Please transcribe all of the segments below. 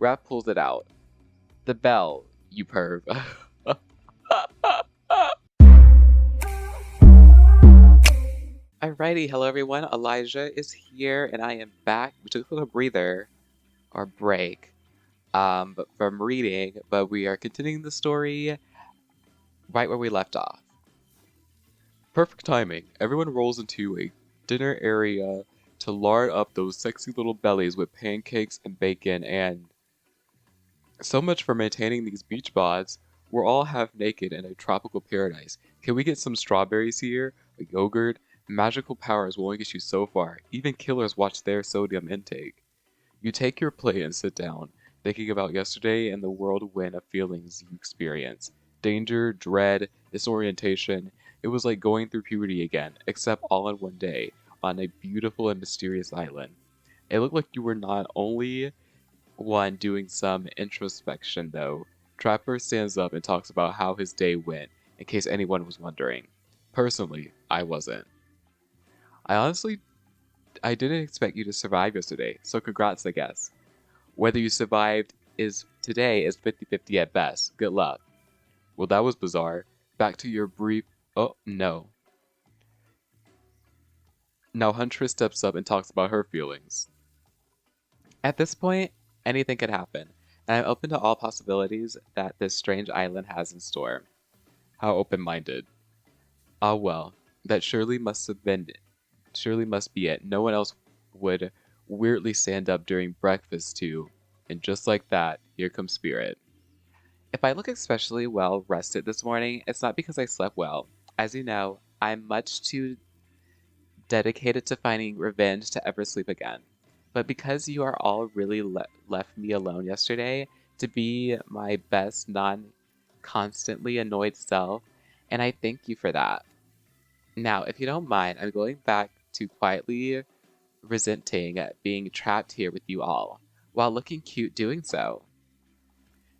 Raph pulls it out. The bell, you perv. Alrighty, hello everyone. Elijah is here and I am back. We took a little breather or break from reading, but we are continuing the story right where we left off. Perfect timing. Everyone rolls into a dinner area to lard up those sexy little bellies with pancakes and bacon, and so much for maintaining these beach bods. We're all half naked in a tropical paradise. Can we get some strawberries here? A yogurt? Magical powers will only get you so far. Even killers watch their sodium intake. You take your plate and sit down, thinking about yesterday and the whirlwind of feelings you experience. Danger, dread, disorientation. It was like going through puberty again, except all in one day, on a beautiful and mysterious island. It looked like you were not only one doing some introspection, though. Trapper stands up and talks about how his day went, in case anyone was wondering. Personally, I wasn't. I didn't expect you to survive yesterday, so congrats, I guess. Whether you survived today is 50-50 at best. Good luck. Well, that was bizarre. Back to your brief... Oh, no. Now Huntress steps up and talks about her feelings. At this point, anything could happen, and I'm open to all possibilities that this strange island has in store. How open-minded. Ah well, that surely must be it. No one else would weirdly stand up during breakfast too. And just like that, here comes Spirit. If I look especially well rested this morning, it's not because I slept well. As you know, I'm much too dedicated to finding revenge to ever sleep again. But because you are all really left me alone yesterday to be my best non-constantly annoyed self, and I thank you for that. Now, if you don't mind, I'm going back to quietly resenting being trapped here with you all, while looking cute doing so.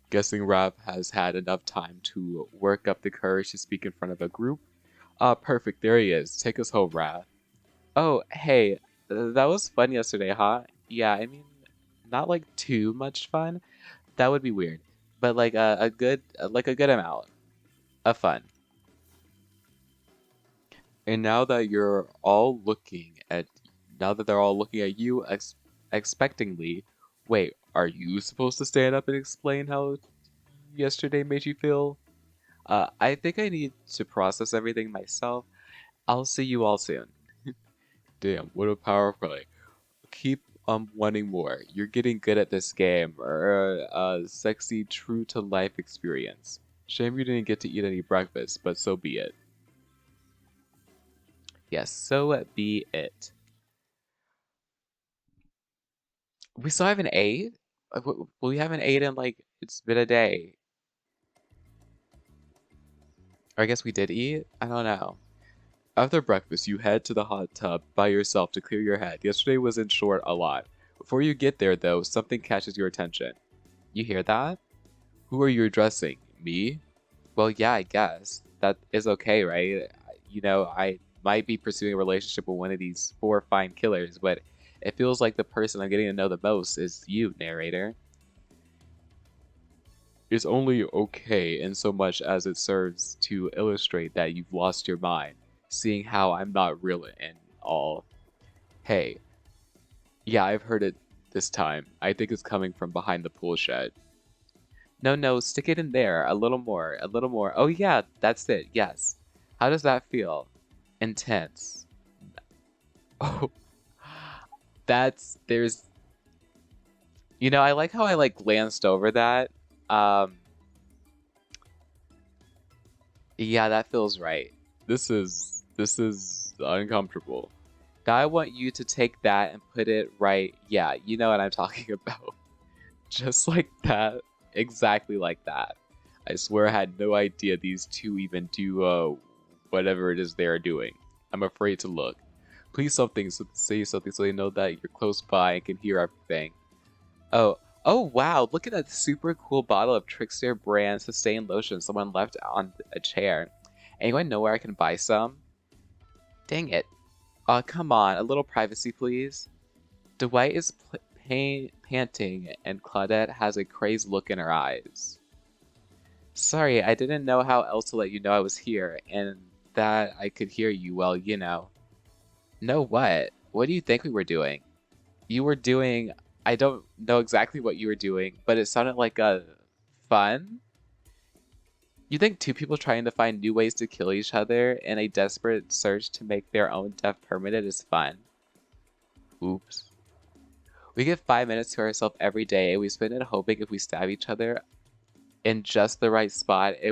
Guessing Rav has had enough time to work up the courage to speak in front of a group? Ah, perfect, there he is. Take us home, Rav. Oh, hey, that was fun yesterday, huh? Yeah, I mean, not like too much fun. That would be weird, but like a good amount of fun. And now that they're all looking at you expectingly, wait, are you supposed to stand up and explain how yesterday made you feel? I think I need to process everything myself. I'll see you all soon. Damn, what a power play. Keep wanting more. You're getting good at this game, or a sexy, true-to-life experience. Shame you didn't get to eat any breakfast, but so be it. Yes, so be it. We still haven't ate? We haven't ate in like, it's been a day. Or I guess we did eat? I don't know. After breakfast, you head to the hot tub by yourself to clear your head. Yesterday was in short a lot. Before you get there, though, something catches your attention. You hear that? Who are you addressing? Me? Well, yeah, I guess. That is okay, right? You know, I might be pursuing a relationship with one of these 4 fine killers, but it feels like the person I'm getting to know the most is you, narrator. It's only okay in so much as it serves to illustrate that you've lost your mind, seeing how I'm not real and all. Hey, yeah, I've heard it this time. I think it's coming from behind the pool shed. No, stick it in there. A little more, a little more. Oh yeah, that's it, yes. How does that feel? Intense. Oh, there's... You know, I like how I like glanced over that. Yeah, that feels right. This is uncomfortable. Now I want you to take that and put it right. Yeah, you know what I'm talking about. Just like that. Exactly like that. I swear I had no idea these two even do whatever it is they are doing. I'm afraid to look. Please say something so they know that you're close by and can hear everything. Oh wow, look at that super cool bottle of Trickster brand Sustain Lotion someone left on a chair. Anyone know where I can buy some? Dang it. Come on, a little privacy please. Dwight is panting, and Claudette has a crazed look in her eyes. Sorry, I didn't know how else to let you know I was here, and that I could hear you, well, you know. Know what? What do you think we were doing? You were doing... I don't know exactly what you were doing, but it sounded like a... fun? You think two people trying to find new ways to kill each other in a desperate search to make their own death permanent is fun? Oops. We get 5 minutes to ourselves every day, and we spend it hoping if we stab each other in just the right spot, we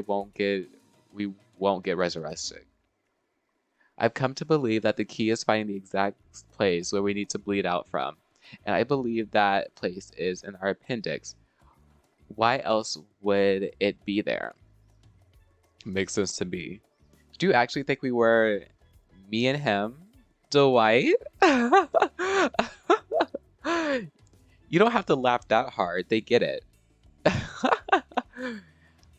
won't get resurrected. I've come to believe that the key is finding the exact place where we need to bleed out from, and I believe that place is in our appendix. Why else would it be there? Makes sense to me. Do you actually think we were me and him, Dwight? You don't have to laugh that hard. They get it.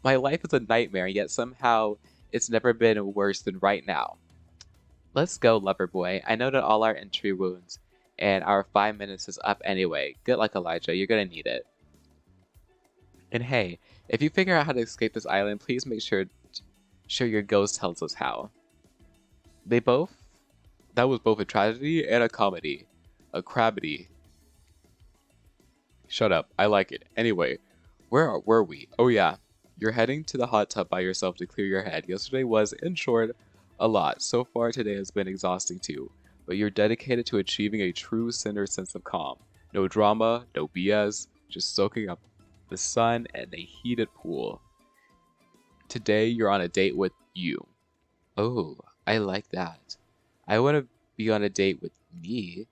My life is a nightmare, yet somehow it's never been worse than right now. Let's go, lover boy. I know that all our entry wounds and our 5 minutes is up anyway. Good luck, Elijah. You're gonna need it. And hey, if you figure out how to escape this island, please make sure your ghost tells us how. That was both a tragedy and a comedy. A crabbity. Shut up, I like it. Anyway, where were we? Oh yeah, you're heading to the hot tub by yourself to clear your head. Yesterday was, in short, a lot. So far today has been exhausting too. But you're dedicated to achieving a true center sense of calm. No drama, no BS, just soaking up the sun and a heated pool. Today you're on a date with you. Oh, I like that. I want to be on a date with me.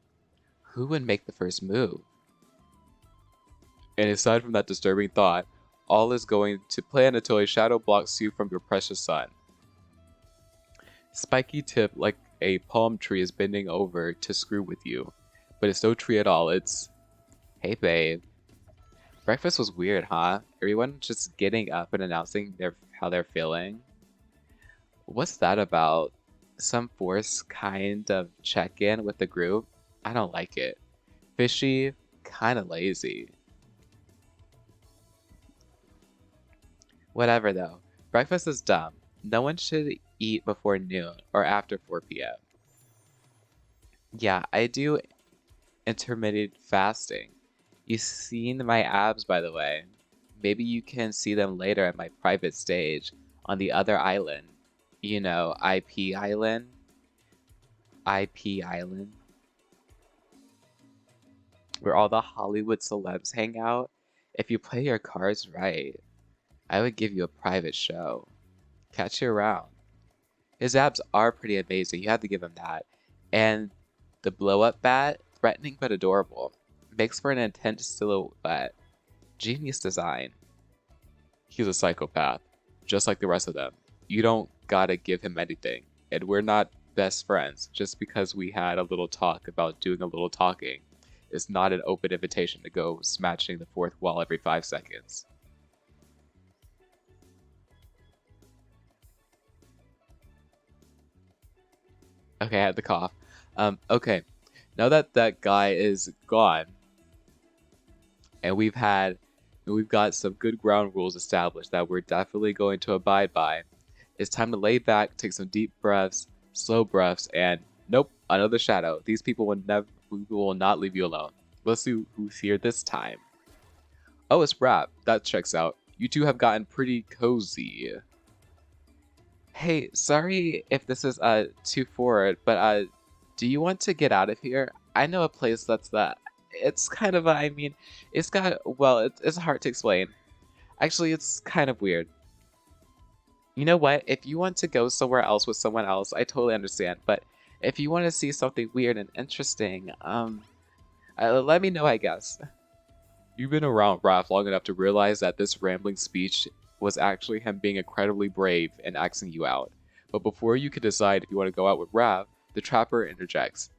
Who would make the first move? And aside from that disturbing thought, all is going to plan until a shadow blocks you from your precious sun. Spiky tip like a palm tree is bending over to screw with you. But it's no tree at all, it's... Hey babe. Breakfast was weird, huh? Everyone just getting up and announcing how they're feeling. What's that about? Some forced kind of check-in with the group? I don't like it. Fishy, kinda lazy. Whatever though. Breakfast is dumb. No one should eat before noon or after 4 p.m. Yeah, I do intermittent fasting. You've seen my abs, by the way. Maybe you can see them later at my private stage on the other island. You know, IP Island. IP Island. Where all the Hollywood celebs hang out. If you play your cards right, I would give you a private show. Catch you around. His abs are pretty amazing, you have to give him that. And the blow-up bat, threatening but adorable. Makes for an intense silhouette. Genius design. He's a psychopath, just like the rest of them. You don't gotta give him anything. And we're not best friends just because we had a little talk about doing a little talking. It's not an open invitation to go smashing the fourth wall every 5 seconds. Okay, I had the cough. Okay, now that that guy is gone, and we've got some good ground rules established that we're definitely going to abide by, it's time to lay back, take some deep breaths, slow breaths, and nope, another shadow. These people will not leave you alone. Let's see who's here this time. Oh, it's Rap. That checks out. You two have gotten pretty cozy. Hey, sorry if this is too forward, but do you want to get out of here? I know a place it's kind of I mean, it's got, well, it's hard to explain. Actually, it's kind of weird. You know what? If you want to go somewhere else with someone else, I totally understand. But if you want to see something weird and interesting, let me know, I guess. You've been around Raph long enough to realize that this rambling speech was actually him being incredibly brave and asking you out. But before you can decide if you want to go out with Raph, the trapper interjects.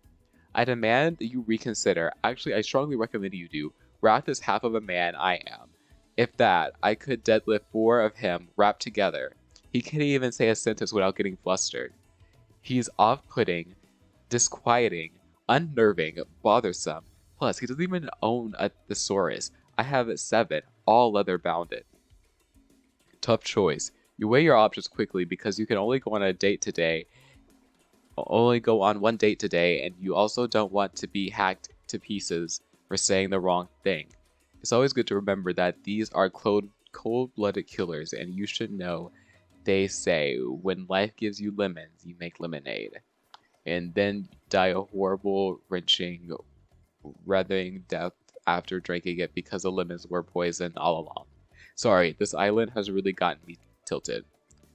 I demand that you reconsider. Actually, I strongly recommend you do. Raph is half of a man I am. If that, I could deadlift 4 of him wrapped together. He can't even say a sentence without getting flustered. He's off-putting, disquieting, unnerving, bothersome, Plus, he doesn't even own a thesaurus. I have 7, all leather bounded. Tough choice. You weigh your options quickly because you can only go on a date today. Only go on one date today, and you also don't want to be hacked to pieces for saying the wrong thing. It's always good to remember that these are cold-blooded killers, and you should know they say, when life gives you lemons, you make lemonade. And then die a horrible, wrenching, writhing death after drinking it because the lemons were poison all along. Sorry, this island has really gotten me tilted.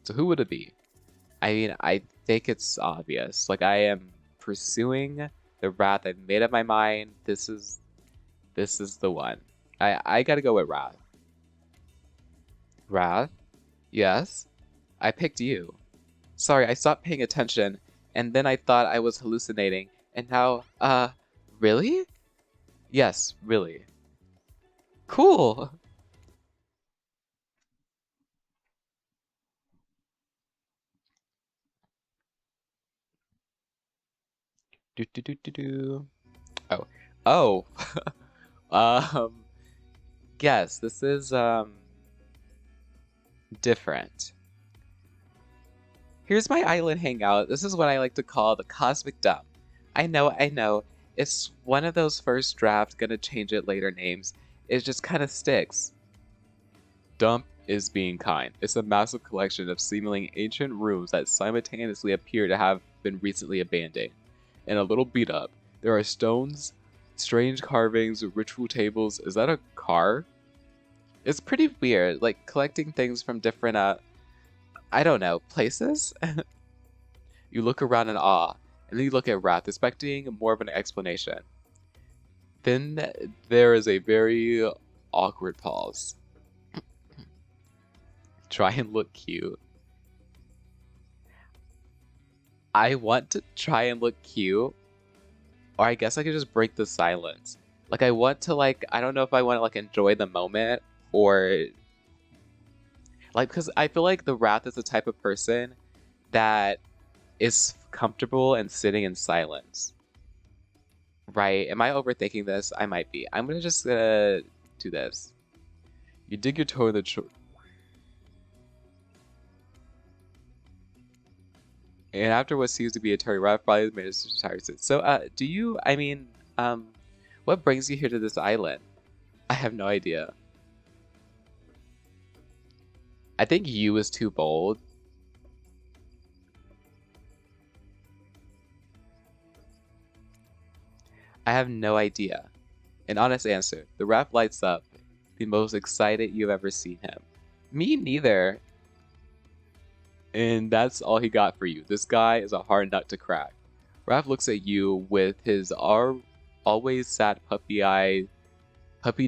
So who would it be? I mean, I think it's obvious. Like, I am pursuing the Wrath. I've made up my mind. This is the one. I gotta go with Wrath. Wrath? Yes? I picked you. Sorry, I stopped paying attention, and then I thought I was hallucinating, and now, really? Yes, really. Cool! Do do do do do. Oh. Oh! um, yes, this is, different. Here's my island hangout. This is what I like to call the cosmic dump. I know. It's one of those first draft, gonna change it later names. It just kind of sticks. Dump is being kind. It's a massive collection of seemingly ancient rooms that simultaneously appear to have been recently abandoned. And a little beat up. There are stones, strange carvings, ritual tables. Is that a car? It's pretty weird, like collecting things from different, I don't know, places? You look around in awe, and then you look at Wrath, expecting more of an explanation. Then there is a very awkward pause. Try and look cute. I want to try and look cute, or I guess I could just break the silence. Like, I want to, like, I don't know if I want to, like, enjoy the moment, or like, because I feel like the Wrath is the type of person that is comfortable and sitting in silence. Right? Am I overthinking this? I might be. I'm gonna just do this. You dig your toe in the and after what seems to be a turn, Wrath probably managed to retire soon. So, do you? I mean, what brings you here to this island? I have no idea. I think you is too bold. I have no idea. An honest answer. The Wrath lights up, the most excited you've ever seen him. Me neither. And that's all he got for you. This guy is a hard nut to crack. Wrath looks at you with his always sad puppy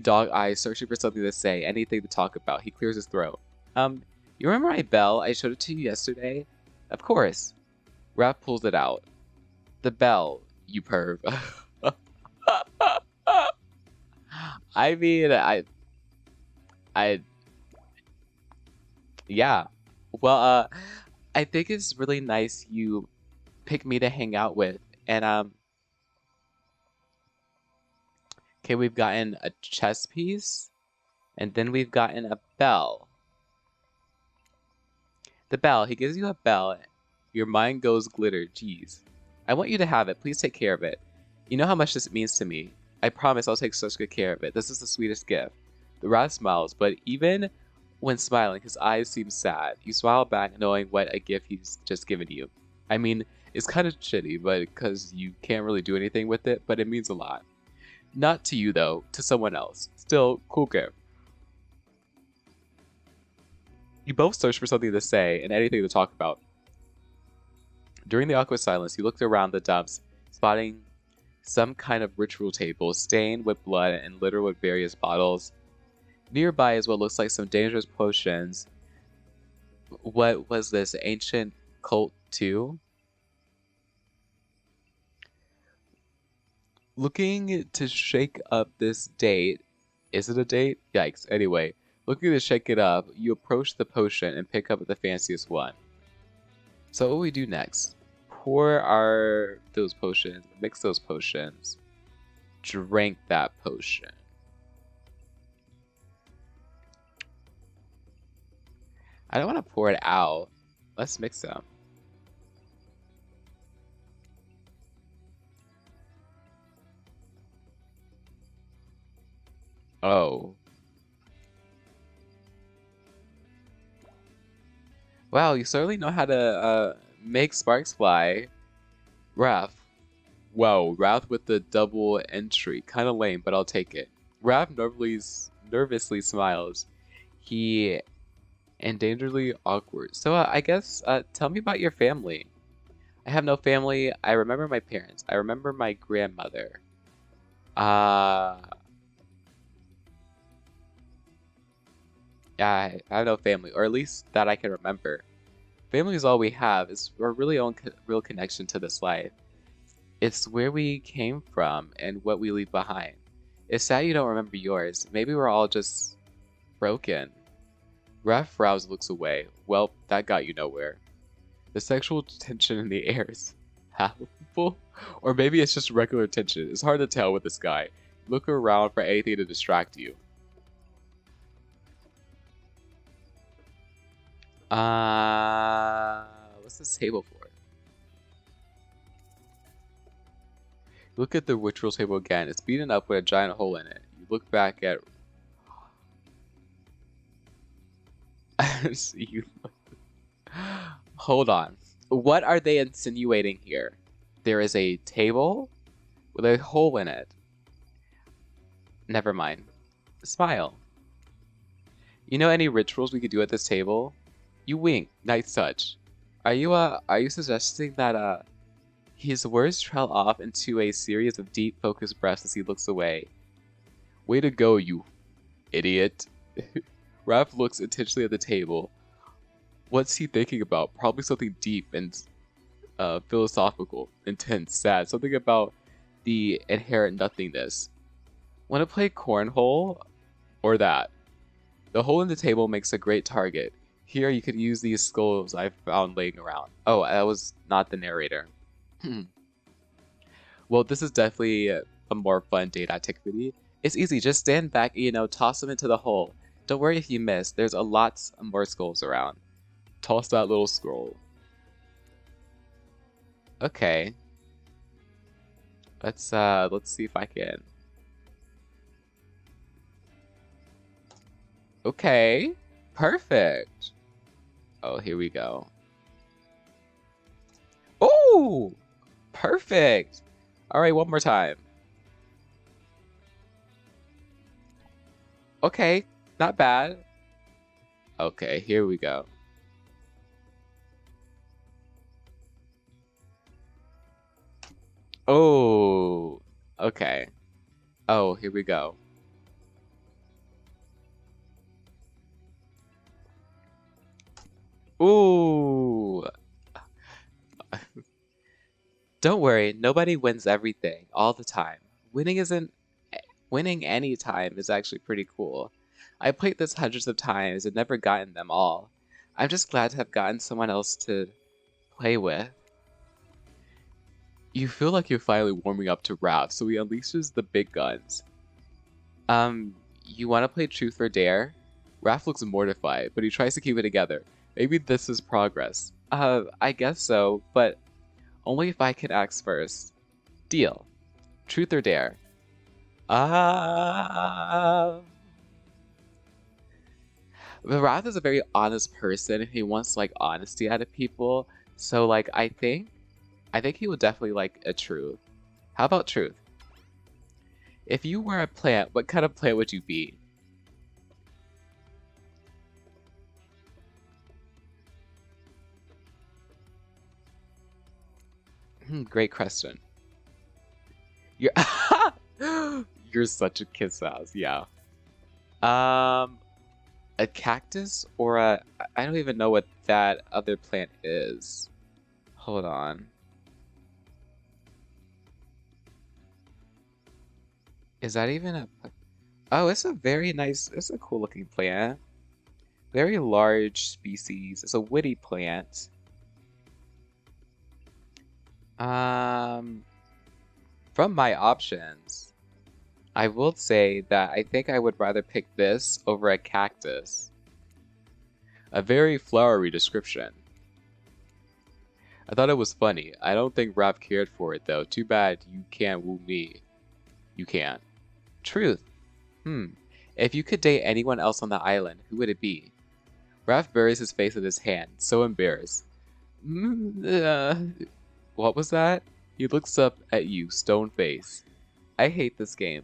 dog eyes, searching for something to say, anything to talk about. He clears his throat. You remember my bell? I showed it to you yesterday? Of course. Wrath pulls it out. The bell, you perv. I mean, yeah. Well, I think it's really nice you pick me to hang out with. And, okay, we've gotten a chess piece, and then we've gotten a bell. The bell, he gives you a bell. Your mind goes glitter, geez. I want you to have it, please take care of it. You know how much this means to me. I promise I'll take such good care of it. This is the sweetest gift. The Rat smiles, but even when smiling, his eyes seem sad. You smile back, knowing what a gift he's just given you. I mean, it's kind of shitty, but because you can't really do anything with it, but it means a lot. Not to you, though, to someone else. Still, cool gift. You both search for something to say and anything to talk about. During the awkward silence, you looked around the dumps, spotting some kind of ritual table stained with blood and littered with various bottles. Nearby is what looks like some dangerous potions. What was this? Ancient cult too? Looking to shake up this date. Is it a date? Yikes. Anyway, looking to shake it up, you approach the potion and pick up the fanciest one. So what will we do next? Pour those potions, mix those potions, drink that potion. I don't want to pour it out. Let's mix them. Oh. Wow, you certainly know how to make sparks fly. Wrath. Wow, Wrath with the double entry. Kind of lame, but I'll take it. Wrath nervously smiles. He endangeredly awkward. So I guess tell me about your family. I have no family. I remember my parents. I remember my grandmother. Yeah, I have no family, or at least that I can remember. Family is all we have. It's our really own real connection to this life. It's where we came from and what we leave behind. It's sad you don't remember yours. Maybe we're all just broken. Raph Rouse looks away. Well, that got you nowhere. The sexual tension in the air is palpable, or maybe it's just regular tension. It's hard to tell with this guy. Look around for anything to distract you. What's this table for? Look at the ritual table again. It's beaten up with a giant hole in it. You look back at... Hold on. What are they insinuating here? There is a table with a hole in it. Never mind. Smile. You know any rituals we could do at this table? You wink. Nice touch. Are you suggesting that his words trail off into a series of deep focused breaths as he looks away? Way to go, you idiot. Raph looks intentionally at the table. What's he thinking about? Probably something deep and philosophical, intense, sad. Something about the inherent nothingness. Want to play cornhole? Or that? The hole in the table makes a great target. Here you could use these skulls I found laying around. Oh, that was not the narrator. Well, this is definitely a more fun date activity. It's easy, just stand back and, toss them into the hole. Don't worry if you miss, there's a lot more skulls around. Toss that little scroll. Okay. Let's see if I can. Okay. Perfect. Oh, here we go. Oh! Perfect! Alright, one more time. Okay, not bad. Okay, here we go. Oh, okay. Oh, here we go. Ooh. Don't worry, nobody wins everything all the time. Winning any time is actually pretty cool. I played this hundreds of times and never gotten them all. I'm just glad to have gotten someone else to play with. You feel like you're finally warming up to Raph, so he unleashes the big guns. You want to play Truth or Dare? Raph looks mortified, but he tries to keep it together. Maybe this is progress. I guess so, but only if I can ask first. Deal. Truth or Dare? Raph is a very honest person, and he wants, honesty out of people. So, I think he would definitely like a Truth. How about Truth? If you were a plant, what kind of plant would you be? Great question. You're you're such a kiss ass, yeah. A cactus or I don't even know what that other plant is. Hold on. Is that even a... Oh, it's a very nice, it's a cool looking plant. Very large species. It's a woody plant. From my options, I will say that I think I would rather pick this over a cactus. A very flowery description. I thought it was funny. I don't think Raph cared for it though. Too bad you can't woo me. You can't. Truth. If you could date anyone else on the island, who would it be? Raph buries his face in his hand, so embarrassed. What was that? He looks up at you, stone face. I hate this game.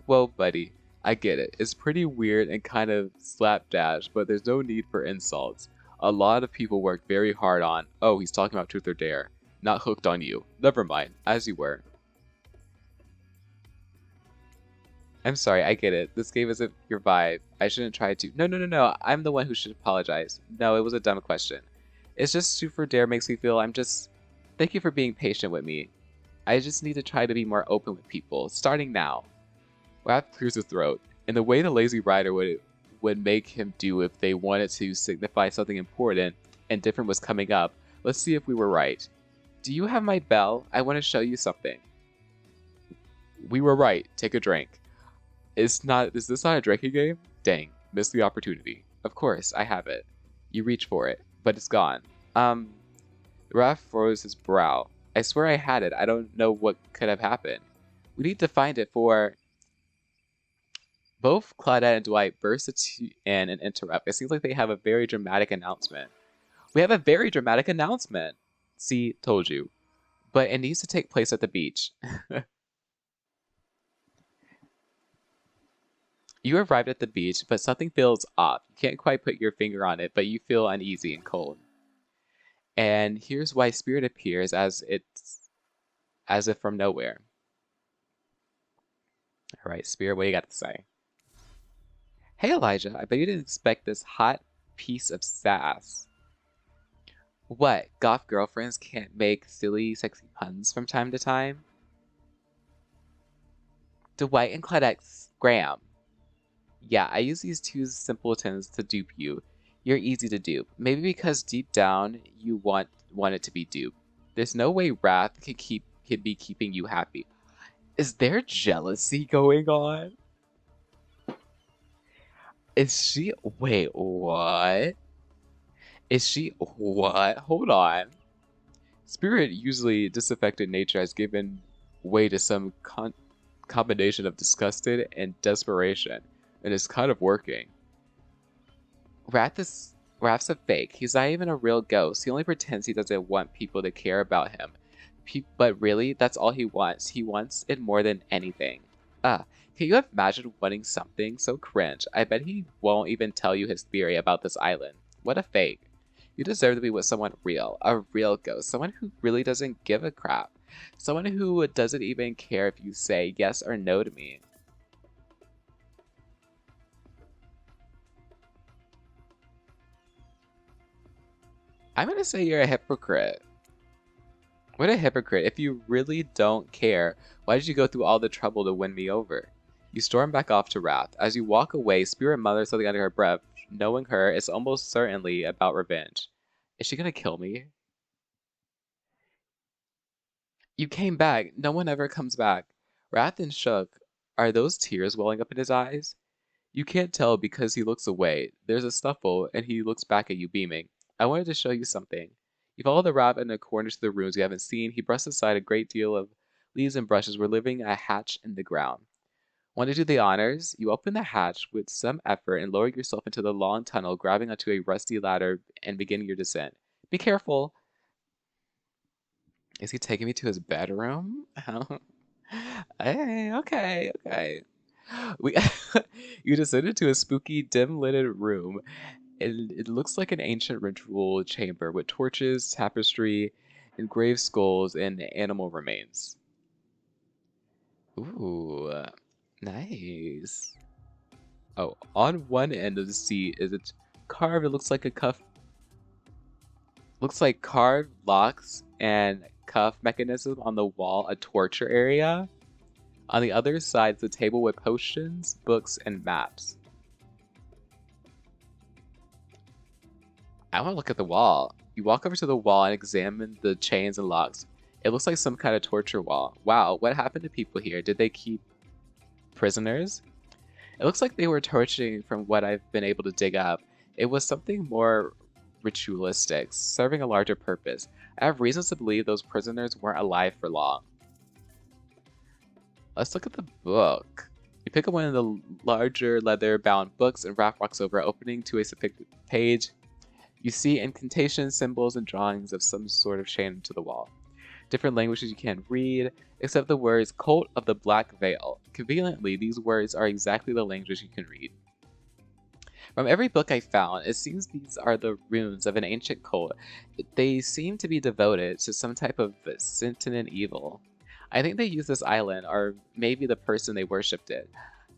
Well, buddy, I get it. It's pretty weird and kind of slapdash, but there's no need for insults. A lot of people work very hard on, oh, he's talking about Truth or Dare, not hooked on you. Never mind, as you were. I'm sorry, I get it. This game isn't your vibe. I shouldn't try to. No. I'm the one who should apologize. No, it was a dumb question. It's just Truth or Dare makes me feel Thank you for being patient with me. I just need to try to be more open with people, starting now. Raph clears his throat, in the way the lazy rider would make him do if they wanted to signify something important and different was coming up. Let's see if we were right. Do you have my bell? I want to show you something. We were right. Take a drink. Is this not a drinking game? Dang, missed the opportunity. Of course, I have it. You reach for it, but it's gone. Raph froze his brow. I swear I had it. I don't know what could have happened. We need to find it for... Both Claudette and Dwight burst in and interrupt. It seems like they have a very dramatic announcement. We have a very dramatic announcement! See, told you. But it needs to take place at the beach. You arrived at the beach, but something feels off. You can't quite put your finger on it, but you feel uneasy and cold. And here's why Spirit appears as if from nowhere. Alright, Spirit, what do you got to say? Hey Elijah, I bet you didn't expect this hot piece of sass. What, goth girlfriends can't make silly, sexy puns from time to time? Dwight and Claudette scram. Yeah, I use these two simpletons to dupe you. You're easy to dupe. Maybe because deep down you want it to be duped. There's no way Wrath can be keeping you happy. Is there jealousy going on? Is she... Wait, what? Is she... What? Hold on. Spirit, usually disaffected nature, has given way to some combination of disgusted and desperation, and it's kind of working. Wrath's a fake. He's not even a real ghost. He only pretends he doesn't want people to care about him. But really, that's all he wants. He wants it more than anything. Can you imagine wanting something so cringe? I bet he won't even tell you his theory about this island. What a fake. You deserve to be with someone real. A real ghost. Someone who really doesn't give a crap. Someone who doesn't even care if you say yes or no to me. I'm gonna say you're a hypocrite. What a hypocrite. If you really don't care, why did you go through all the trouble to win me over? You storm back off to Wrath. As you walk away, Spirit mutters something under her breath. Knowing her, it's almost certainly about revenge. Is she gonna kill me? You came back. No one ever comes back. Wrath and shook. Are those tears welling up in his eyes? You can't tell because he looks away. There's a scuffle, and he looks back at you beaming. I wanted to show you something. You follow the rabbit in the corners to the rooms you haven't seen. He brushed aside a great deal of leaves and brushes were leaving a hatch in the ground. Want to do the honors? You open the hatch with some effort and lower yourself into the long tunnel, grabbing onto a rusty ladder and beginning your descent. Be careful. Is he taking me to his bedroom? Hey, okay. You descended to a spooky, dim-lit room. It looks like an ancient ritual chamber with torches, tapestry, engraved skulls, and animal remains. Ooh, nice. Oh, on one end of the seat is it carved. It looks like a cuff. Looks like carved locks and cuff mechanism on the wall, a torture area. On the other side is a table with potions, books, and maps. I want to look at the wall. You walk over to the wall and examine the chains and locks. It looks like some kind of torture wall. Wow, what happened to people here? Did they keep... prisoners? It looks like they were torturing from what I've been able to dig up. It was something more ritualistic, serving a larger purpose. I have reasons to believe those prisoners weren't alive for long. Let's look at the book. You pick up one of the larger leather-bound books and Wraith walks over, opening to a specific page. You see incantations, symbols, and drawings of some sort of chain to the wall. Different languages you can't read, except the words Cult of the Black Veil. Conveniently, these words are exactly the language you can read. From every book I found, it seems these are the runes of an ancient cult. They seem to be devoted to some type of sentient evil. I think they used this island, or maybe the person they worshipped it,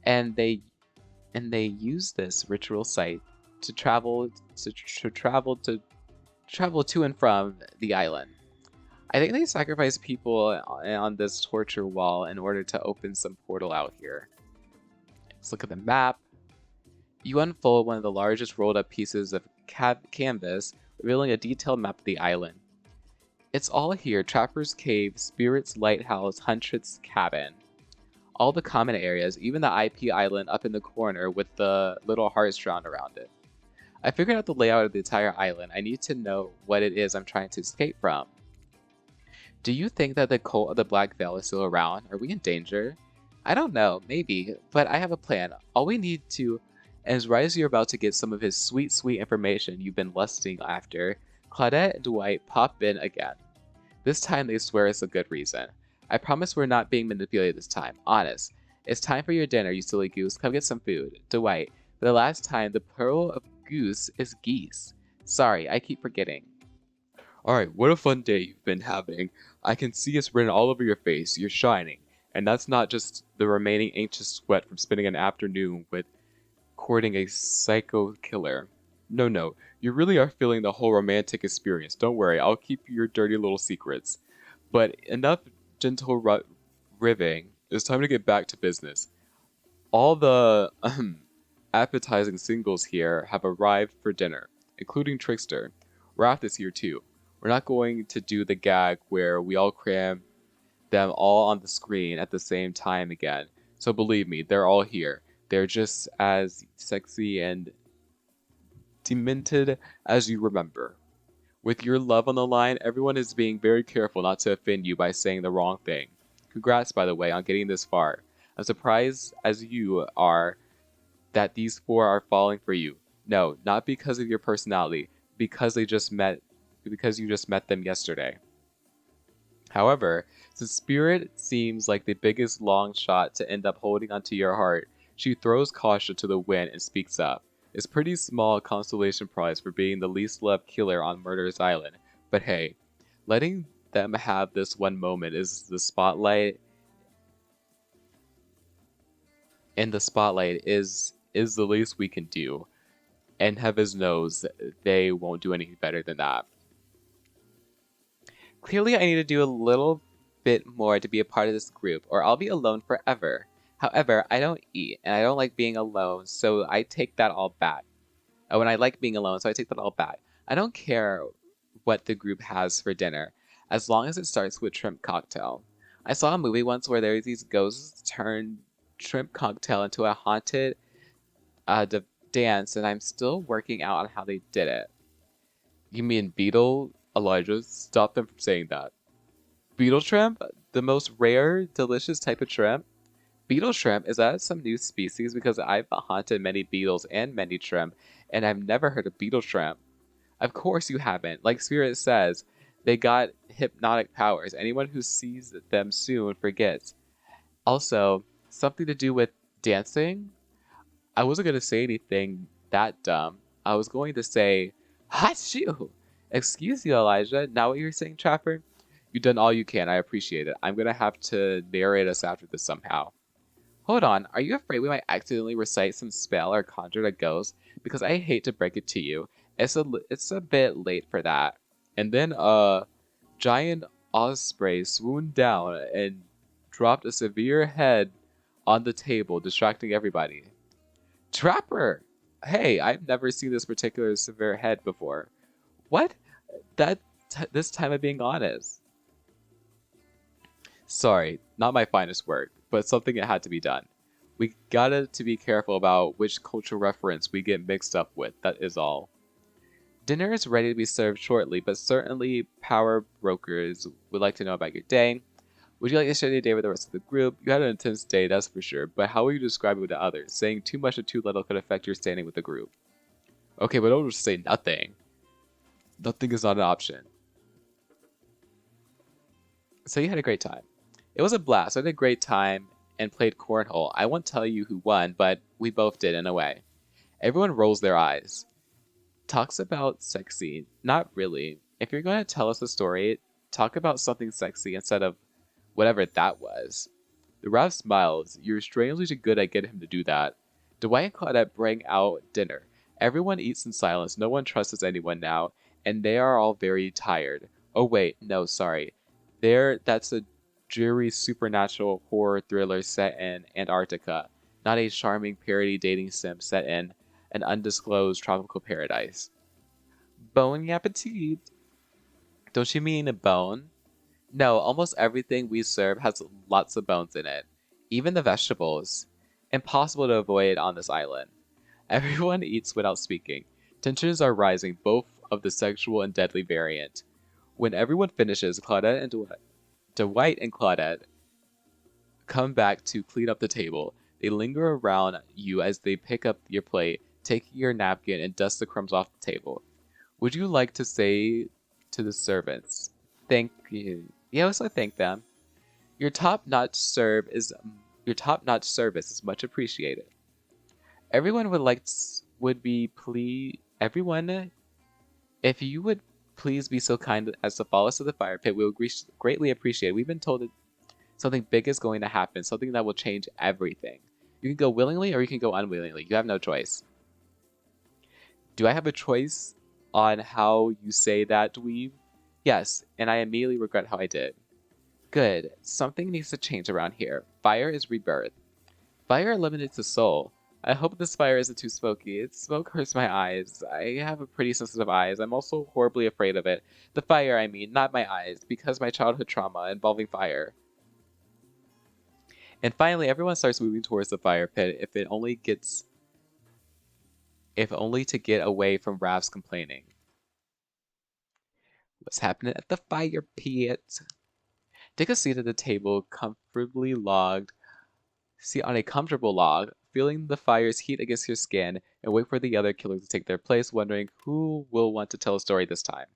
and they used this ritual site to travel to and from the island. I think they sacrificed people on this torture wall in order to open some portal out here. Let's look at the map. You unfold one of the largest rolled up pieces of canvas, revealing a detailed map of the island. It's all here: Trapper's Cave, Spirit's Lighthouse, Huntress Cabin. All the common areas, even the IP island up in the corner with the little hearts drawn around it. I figured out the layout of the entire island. I need to know what it is I'm trying to escape from. Do you think that the Cult of the Black Veil is still around? Are we in danger? I don't know, maybe, but I have a plan. All we need to, as right as you're about to get some of his sweet, sweet information you've been lusting after, Claudette and Dwight pop in again. This time they swear it's a good reason. I promise we're not being manipulated this time, honest. It's time for your dinner, you silly goose. Come get some food. Dwight, for the last time, the plural of goose is geese. Sorry, I keep forgetting. Alright, what a fun day you've been having. I can see it's written all over your face. You're shining. And that's not just the remaining ancient sweat from spending an afternoon with courting a psycho killer. No, you really are feeling the whole romantic experience. Don't worry, I'll keep your dirty little secrets. But enough gentle ribbing. It's time to get back to business. All the appetizing singles here have arrived for dinner, including Trickster. Wraith is here too. We're not going to do the gag where we all cram them all on the screen at the same time again. So believe me, they're all here. They're just as sexy and demented as you remember. With your love on the line, everyone is being very careful not to offend you by saying the wrong thing. Congrats, by the way, on getting this far. I'm surprised as you are that these four are falling for you. No, not because of your personality, because you just met them yesterday. However, since Spirit seems like the biggest long shot to end up holding onto your heart, she throws caution to the wind and speaks up. It's pretty small consolation prize for being the least loved killer on Murder's Island, but hey, letting them have this one moment is the spotlight. And the spotlight is the least we can do. And heavens knows they won't do any better than that. Clearly I need to do a little bit more to be a part of this group, or I'll be alone forever. However, I don't eat, and I don't like being alone, so I take that all back. Oh, and I like being alone, so I take that all back. I don't care what the group has for dinner, as long as it starts with shrimp cocktail. I saw a movie once where there these ghosts turn shrimp cocktail into a haunted dance, and I'm still working out on how they did it. You mean beetle? Elijah, stop them from saying that. Beetle shrimp? The most rare, delicious type of shrimp? Beetle shrimp? Is that some new species? Because I've hunted many beetles and many shrimp, and I've never heard of beetle shrimp. Of course you haven't. Like Spirit says, they got hypnotic powers. Anyone who sees them soon forgets. Also, something to do with dancing? I wasn't going to say anything that dumb. I was going to say, Hachoo! Excuse you, Elijah. Now what you're saying, Trapper? You've done all you can. I appreciate it. I'm going to have to narrate us after this somehow. Hold on. Are you afraid we might accidentally recite some spell or conjure a ghost? Because I hate to break it to you. It's a bit late for that. And then a giant osprey swooned down and dropped a severe head on the table, distracting everybody. Trapper! Hey, I've never seen this particular severe head before. What? This time of being honest. Sorry, not my finest work, but something that had to be done. We gotta to be careful about which cultural reference we get mixed up with, that is all. Dinner is ready to be served shortly, but certainly power brokers would like to know about your day. Would you like to share your day with the rest of the group? You had an intense day, that's for sure, but how will you describe it to others? Saying too much or too little could affect your standing with the group. Okay, but don't just say nothing. Nothing is not an option. So you had a great time. It was a blast. I had a great time and played cornhole. I won't tell you who won, but we both did in a way. Everyone rolls their eyes. Talks about sexy. Not really. If you're going to tell us a story, talk about something sexy instead of whatever that was. The Rav smiles. You're strangely good at getting him to do that. Dwight and Claudette bring out dinner. Everyone eats in silence. No one trusts anyone now, and they are all very tired. Oh wait, no, sorry. That's a dreary supernatural horror thriller set in Antarctica, not a charming parody dating sim set in an undisclosed tropical paradise. Bon appetit! Don't you mean a bone? No, almost everything we serve has lots of bones in it. Even the vegetables. Impossible to avoid on this island. Everyone eats without speaking. Tensions are rising, both of the sexual and deadly variant. When everyone finishes, Claudette and Dwight and Claudette come back to clean up the table. They linger around you as they pick up your plate, take your napkin, and dust the crumbs off the table. Would you like to say to the servants, thank you? Yes, I thank them. Your top-notch service is much appreciated. Everyone would be pleased. Everyone, if you would please be so kind as to follow us to the fire pit, we will greatly appreciate it. We've been told that something big is going to happen, something that will change everything. You can go willingly or you can go unwillingly. You have no choice. Do I have a choice on how you say that, dweeb? Yes, and I immediately regret how I did. Good. Something needs to change around here. Fire is rebirth. Fire eliminates the soul. I hope this fire isn't too smoky. Its smoke hurts my eyes. I have a pretty sensitive eyes. I'm also horribly afraid of it. The fire, I mean, not my eyes, because my childhood trauma involving fire. And finally, everyone starts moving towards the fire pit, if only to get away from Rav's complaining. What's happening at the fire pit? Take a seat at the table, sit on a comfortable log, feeling the fire's heat against your skin, and wait for the other killers to take their place, wondering who will want to tell a story this time.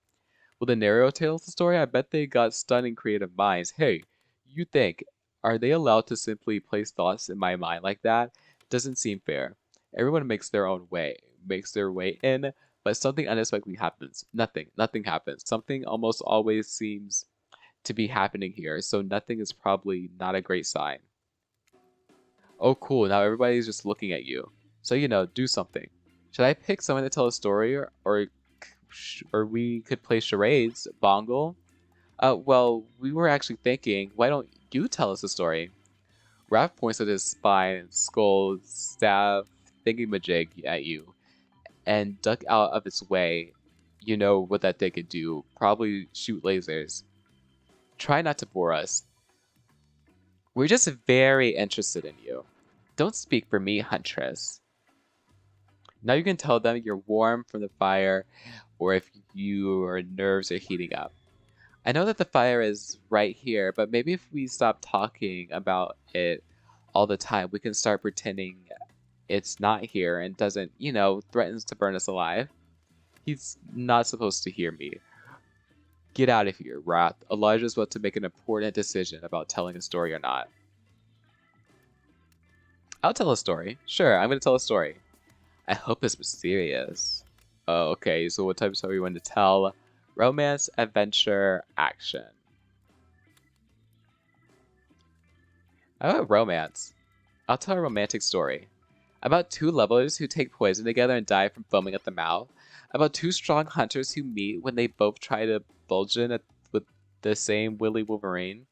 Will the narrator tell the story? I bet they got stunning creative minds. Hey, you think, are they allowed to simply place thoughts in my mind like that? Doesn't seem fair. Everyone makes their way in, but something unexpectedly happens. Nothing happens. Something almost always seems to be happening here, so nothing is probably not a great sign. Oh cool, now everybody's just looking at you. So do something. Should I pick someone to tell a story, or we could play charades, bongle? Well, we were actually thinking, why don't you tell us a story? Raph points at his spine, skull, staff, thingamajig at you, and duck out of its way. You know what that thing could do. Probably shoot lasers. Try not to bore us. We're just very interested in you. Don't speak for me, Huntress. Now you can tell them you're warm from the fire, or if your nerves are heating up. I know that the fire is right here, but maybe if we stop talking about it all the time, we can start pretending it's not here and doesn't, threatens to burn us alive. He's not supposed to hear me. Get out of here, Wrath. Elijah's about to make an important decision about telling a story or not. I'll tell a story. Sure, I'm going to tell a story. I hope it's mysterious. Oh, okay, so what type of story you want to tell? Romance, adventure, action. How about romance? I'll tell a romantic story. About two levelers who take poison together and die from foaming at the mouth. About two strong hunters who meet when they both try to bulge in with the same Willy Wolverine.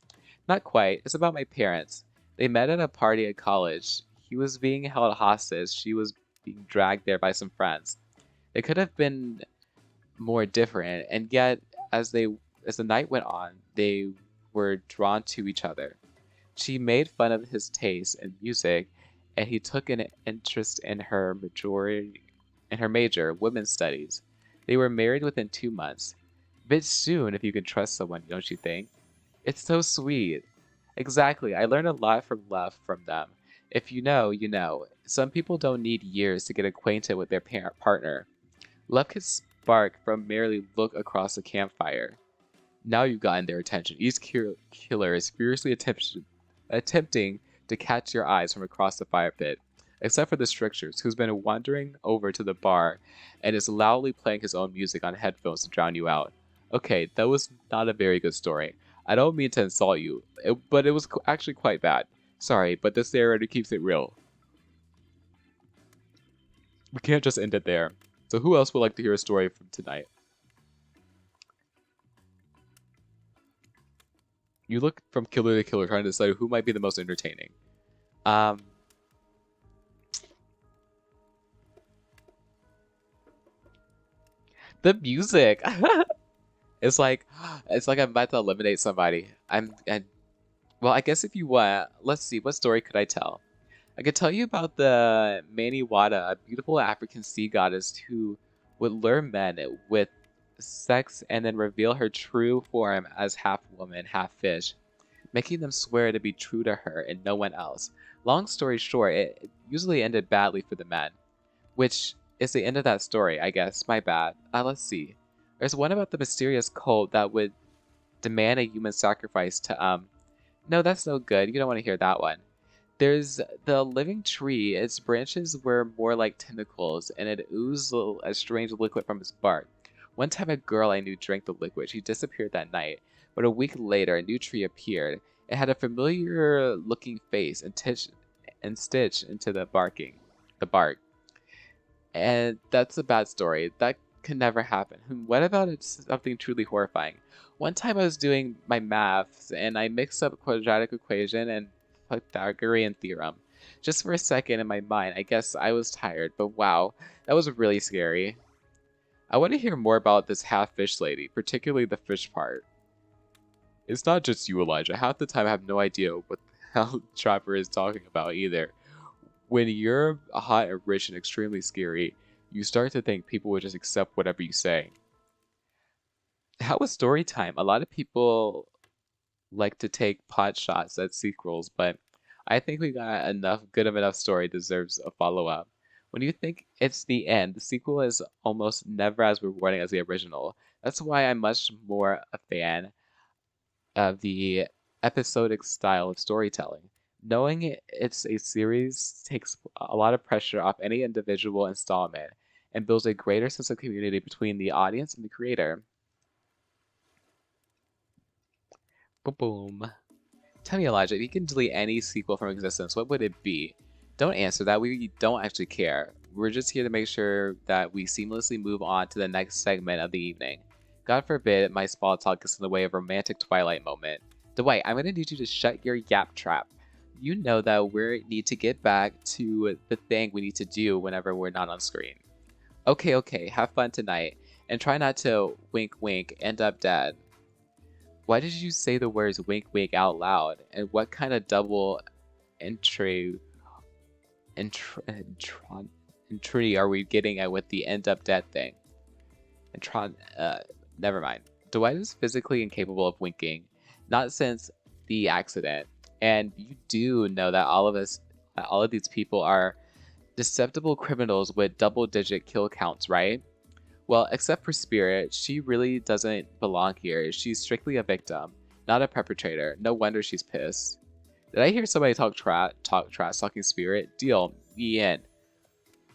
Not quite. It's about my parents. They met at a party at college. He was being held hostage. She was being dragged there by some friends. It could have been more different, and yet as the night went on, they were drawn to each other. She made fun of his taste in music, and he took an interest in her major, women's studies. They were married within 2 months. Bit soon if you can trust someone, don't you think? It's so sweet. Exactly. I learned a lot from love from them. If you know, you know. Some people don't need years to get acquainted with their partner. Love can spark from merely look across a campfire. Now you've gotten their attention. Each killer is furiously attempting to catch your eyes from across the fire pit. Except for the Strictures, who's been wandering over to the bar and is loudly playing his own music on headphones to drown you out. Okay, that was not a very good story. I don't mean to insult you, but it was actually quite bad. Sorry, but this narrator keeps it real. We can't just end it there. So who else would like to hear a story from tonight? You look from killer to killer trying to decide who might be the most entertaining. The music. It's like I'm about to eliminate somebody. Well, I guess if you want, let's see, what story could I tell? I could tell you about the Maniwata, a beautiful African sea goddess who would lure men with sex and then reveal her true form as half woman, half fish, making them swear to be true to her and no one else. Long story short, it usually ended badly for the men, which is the end of that story, I guess. My bad. Let's see. There's one about the mysterious cult that would demand a human sacrifice to, No, that's no good. You don't want to hear that one. There's the living tree. Its branches were more like tentacles, and it oozed a strange liquid from its bark. One time a girl I knew drank the liquid. She disappeared that night, but a week later a new tree appeared. It had a familiar-looking face and stitched into the bark. And that's a bad story. That could never happen. What about it's something truly horrifying? One time I was doing my maths and I mixed up quadratic equation and Pythagorean theorem. Just for a second in my mind, I guess I was tired, but wow, that was really scary. I want to hear more about this half-fish lady, particularly the fish part. It's not just you, Elijah. Half the time I have no idea what the hell Trapper is talking about either. When you're hot and rich and extremely scary, you start to think people would just accept whatever you say. How was story time? A lot of people like to take pot shots at sequels, but I think we got good of enough story deserves a follow-up. When you think it's the end, the sequel is almost never as rewarding as the original. That's why I'm much more a fan of the episodic style of storytelling. Knowing it's a series takes a lot of pressure off any individual installment and builds a greater sense of community between the audience and the creator. Boom, boom. Tell me, Elijah, if you can delete any sequel from existence, what would it be? Don't answer that. We don't actually care. We're just here to make sure that we seamlessly move on to the next segment of the evening. God forbid my small talk gets in the way of a romantic Twilight moment. Dwight, I'm going to need you to shut your yap trap. You know that we need to get back to the thing we need to do whenever we're not on screen. Okay, have fun tonight. And try not to wink wink, end up dead. Why did you say the words wink wink out loud? And what kind of double entry are we getting at with the end up dead thing? Never mind. Dwight is physically incapable of winking, not since the accident. And you do know that all of these people are deceptible criminals with double-digit kill counts, right? Well, except for Spirit, she really doesn't belong here. She's strictly a victim, not a perpetrator. No wonder she's pissed. Did I hear somebody talk trash talking Spirit? Deal, me in.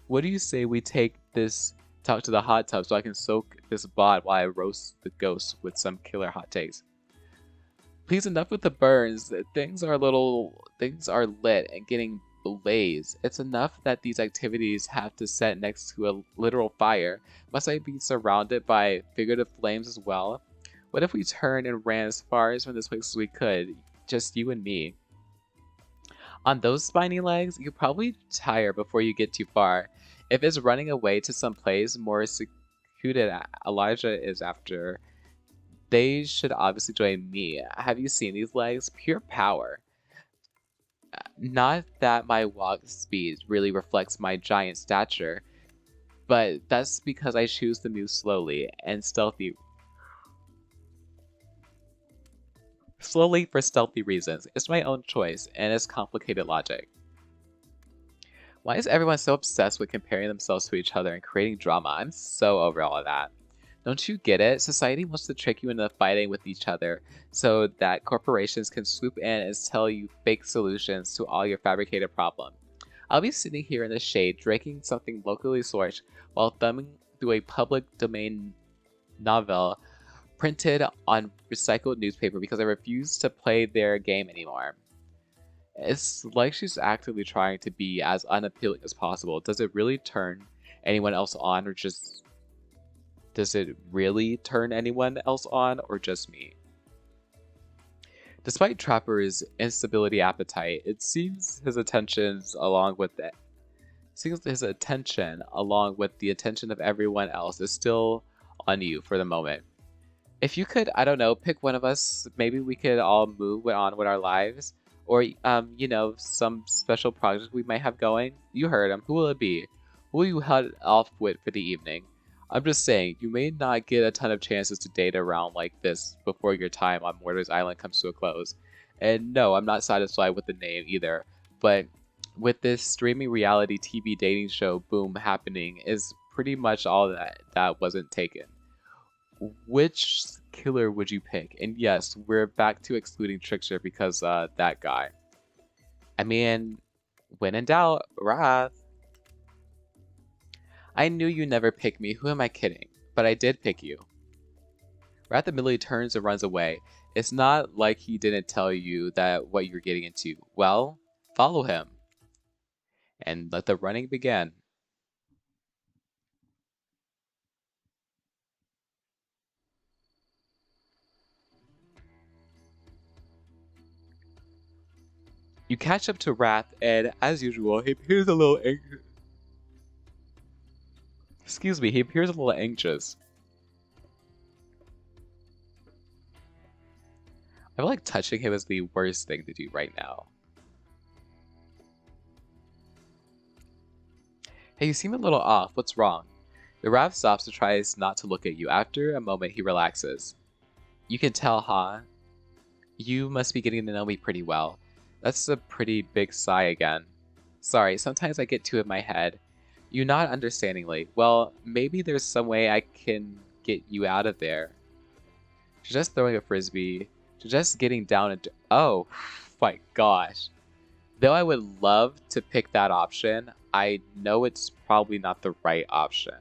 What do you say we take this talk to the hot tub so I can soak this bod while I roast the ghost with some killer hot takes? Please, enough with the burns. Things are lit and getting blazed. It's enough that these activities have to set next to a literal fire. Must I be surrounded by figurative flames as well? What if we turned and ran as far as from this place as we could? Just you and me. On those spiny legs, you probably tire before you get too far. If it's running away to some place more secluded Elijah is after, they should obviously join me. Have you seen these legs? Pure power. Not that my walk speed really reflects my giant stature, but that's because I choose to move slowly for stealthy reasons. It's my own choice, and it's complicated logic. Why is everyone so obsessed with comparing themselves to each other and creating drama? I'm so over all of that. Don't you get it? Society wants to trick you into fighting with each other so that corporations can swoop in and sell you fake solutions to all your fabricated problems. I'll be sitting here in the shade drinking something locally sourced while thumbing through a public domain novel printed on recycled newspaper because I refuse to play their game anymore. It's like she's actively trying to be as unappealing as possible. Does it really turn anyone else on, or just does it really turn anyone else on, or just me? Despite Trapper's instability appetite, it seems his attention along with the attention of everyone else is still on you for the moment. If you could, I don't know, pick one of us, maybe we could all move on with our lives. Or, some special project we might have going. You heard him. Who will it be? Who will you head off with for the evening? I'm just saying, you may not get a ton of chances to date around like this before your time on Mordor's Island comes to a close. And no, I'm not satisfied with the name either. But with this streaming reality TV dating show boom happening is pretty much all that wasn't taken. Which killer would you pick? And yes, we're back to excluding Trickster because that guy. I mean, when in doubt, Wrath. I knew you never pick me. Who am I kidding? But I did pick you. Wrath immediately turns and runs away. It's not like he didn't tell you that what you're getting into. Well, follow him. And let the running begin. You catch up to Wrath, and as usual, he appears a little anxious. Excuse me, he appears a little anxious. I feel like touching him is the worst thing to do right now. Hey, you seem a little off. What's wrong? The Wrath stops and tries not to look at you. After a moment, he relaxes. You can tell, huh? You must be getting to know me pretty well. That's a pretty big sigh again. Sorry, sometimes I get too in my head. You nod understandingly. Well, maybe there's some way I can get you out of there. She's just throwing a frisbee. She's just getting down into... Oh, my gosh. Though I would love to pick that option, I know it's probably not the right option.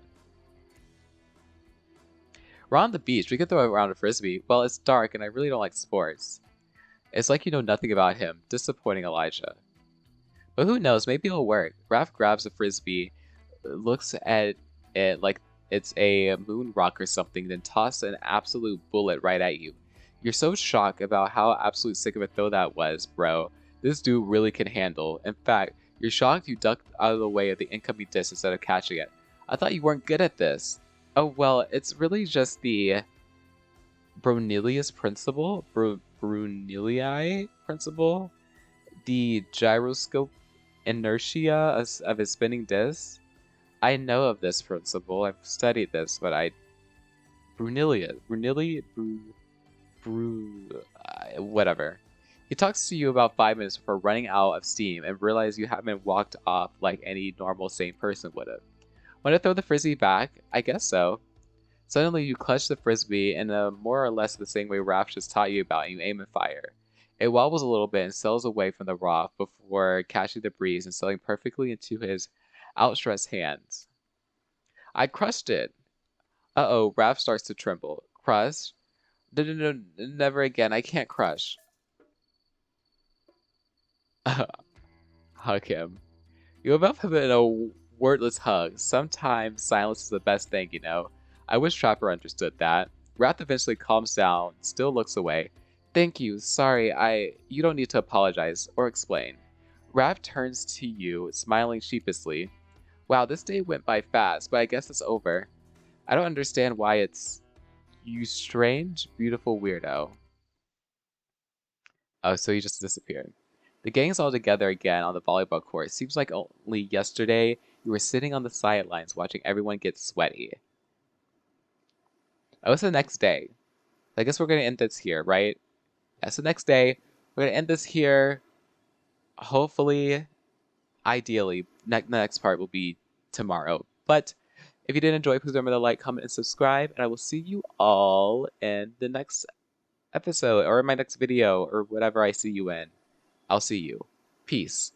We're on the beach. We could throw around a frisbee. Well, it's dark and I really don't like sports. It's like you know nothing about him. Disappointing, Elijah. But who knows? Maybe it'll work. Raph grabs a frisbee, looks at it like it's a moon rock or something, then tosses an absolute bullet right at you. You're so shocked about how absolute sick of a throw that was, bro. This dude really can handle. In fact, you're shocked you ducked out of the way of the incoming disc instead of catching it. I thought you weren't good at this. Oh, well, it's really just the Brunelius principle? Brunelii principle? The gyroscope inertia of a spinning disc? I know of this principle. I've studied this, but whatever. He talks to you about 5 minutes before running out of steam and realizes you haven't walked off like any normal sane person would have. Want to throw the frisbee back? I guess so. Suddenly you clutch the frisbee in a more or less the same way Raph just taught you about, and you aim and fire. It wobbles a little bit and sails away from the rock before catching the breeze and sailing perfectly into his outstretched hands. I crushed it. Uh-oh, Raph starts to tremble. Crush? No, never again. I can't crush. Hug him. You both have been a wordless hug. Sometimes silence is the best thing, you know. I wish Trapper understood that. Wrath eventually calms down, still looks away. Thank you, sorry, you don't need to apologize or explain. Wrath turns to you, smiling sheepishly. Wow, this day went by fast, but I guess it's over. I don't understand why it's... You strange, beautiful weirdo. Oh, so he just disappeared. The gang's all together again on the volleyball court. Seems like only yesterday you were sitting on the sidelines watching everyone get sweaty. Oh, it's the next day. I guess we're gonna end this here, right? That's the next day. We're gonna end this here. Hopefully, ideally, the next part will be tomorrow. But if you did enjoy, please remember to like, comment, and subscribe. And I will see you all in the next episode or in my next video or whatever I see you in. I'll see you. Peace.